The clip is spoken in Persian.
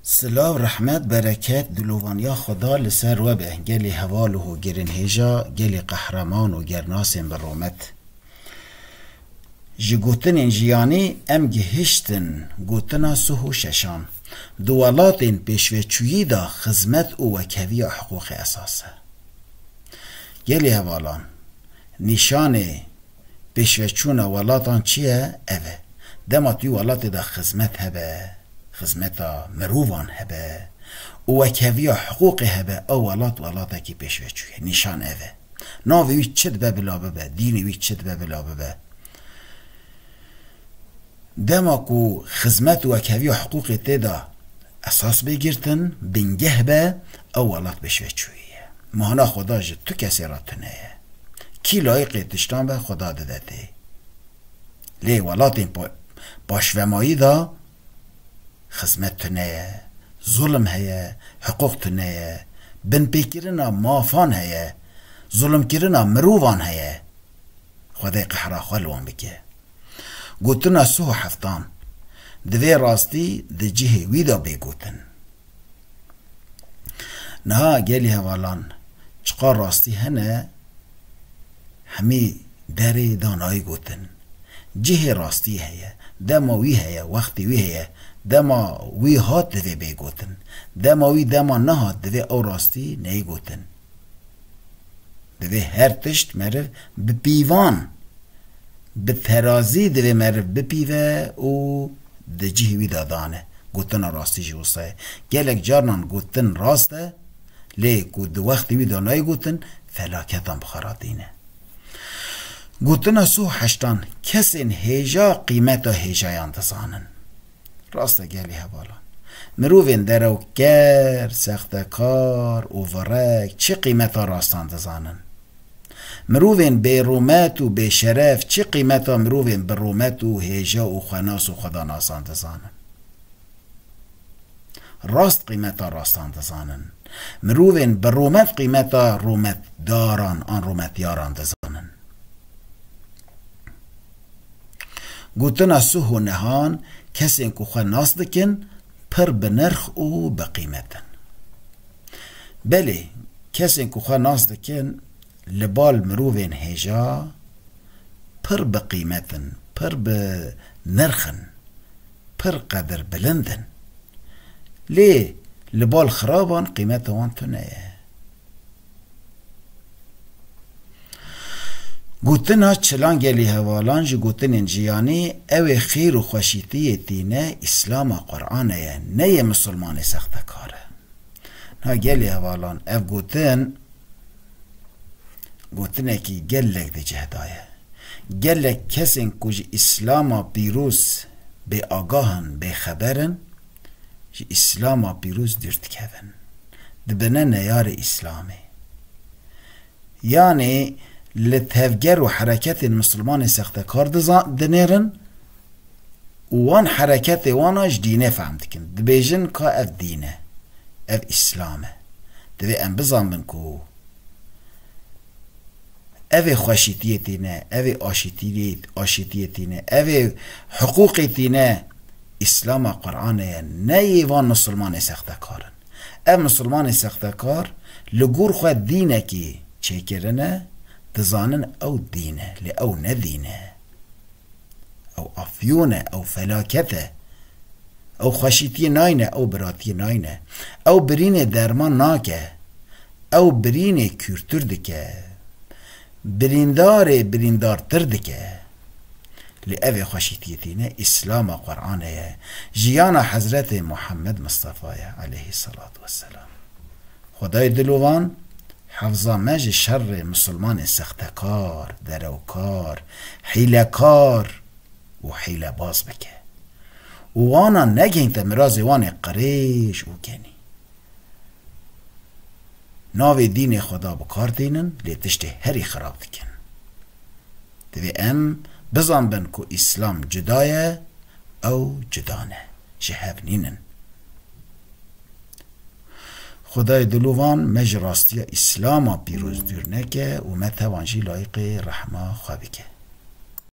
سلاو رحمت برکت دلوانیا خدا لسر و به گلی حوال و گرین هیجا گلی قهرمان و گرناسین برومت جی گوتن جیانی ام گهشتن گوتنا سهو ششان دوالاتین پیشوچویی دا خدمت و وکوی حقوق اساسه گلی حوالان نشان پیشوچون ولاتان چیه؟ اوه دما توی ولات دا خدمت هبه خدمتا مروان هبه وکوی حقوق هبه او ولات کی پیشوچویه نشان اوه ناوی وی چد ببلا ببه دینی وی چد ببلا ببه دما کو خدمت و وکوی حقوق تدا اساس بگیرتن بنگه به او ولات پیشوچویه مهانا خدا جد تو کسی را تنه کی لایق تشتان به خدا دادته لی ولاتین باشومایی دا خدمت تنه ظلم هیا حقوق تنه بن پیکرنا مافان هیا ظلم کرنا مروان هیا خدای قهرا خلوان بکه گوتنا سو هفتان دوی راستی ده جهه ویدا بگوتن نها گلی هوالان چقا راستی هنه همی دری دانایی گوتن جهه راستی هیا دما وی هیا وقتی وی هیا دما وی هات دوی بگوتن دما وی دما نهات دوی او راستی نی گوتن دوی هر تشت مرف بپیوان بترازی دوی مرف بپیوه او ده جهه وی دادانه گوتن راستی جوسه گلک جارنان گوتن راسته لیکو دو وقتی وی دانایی گوتن فلاکتان بخاراتینه گوتن سو هشتان کسین هیجا قیمتا هیجایان دزانن راسته گلی هبالان مروفین درو گر سختکار و ورک چه قیمتا راستان دزانن مروفین به رومت و به شرف چه قیمتا مروفین به رومت و هیجا و خناس و خدا ناسان دزانن راست قیمتا راستان دزانن مروفین به رومت قیمتا رومت داران آن رومت یاران دزانن گوتنا سوه نهان کسی که خواه ناس دکن پر بنرخ او بقیمتن بله کسی که خواه ناس دکن لبال مروفین هجا پر بقیمتن پر بنرخن پر قدر بلندن لی لبال خرابان قیمت وان تنه گوتنا چلان گلی هوالان جو گوتن جیانی او خیر و خوشیتی تینه اسلام قرآنه نه مسلمان سختکاره نا گلی هوالان او گوتنه کی گلک ده جهدایه گلک کسین کج اسلام پیروز به آگاهن به خبرن جی اسلام پیروز درد کهون دبنه نیار اسلامه یعنی لتفجر و حرکت مسلمان سختکار دنیرن وان حرکت واناش دینه فهمت کن دبیجن که اف دینه اف اسلامه دوی ام بزن بن که اف خوشیتیتینه اف آشیتیتینه اف حقوقیتینه اسلام قرآنه نه وان مسلمان سختکارن اف مسلمان سختکار لگور خود دینه که چه کرنه تزانن او دینه لی او ندینه او افیونه او فلاکته او خوشیتی ناینه او براتی ناینه او برین درمان ناکه او برین کورتر دکه بریندار تر دکه لی او خوشیتی تینه اسلام قرآنه جیان حضرت محمد مصطفی علیه الصلاة والسلام خدای دلوان حفظا مج شر مسلمان سختکار دروکار حیلکار و حیله باز بکه وانا نگین تمراز وان قریش او کنی ناوی دین خدا بکار دینن لیتشت هری خراب دکن دوی ام بزن بن که اسلام جدایه او جدانه شهب نینن خدای دلوان مجراستی اسلاما پیروز دور نکه و متوانجی لایق رحمه خوابی که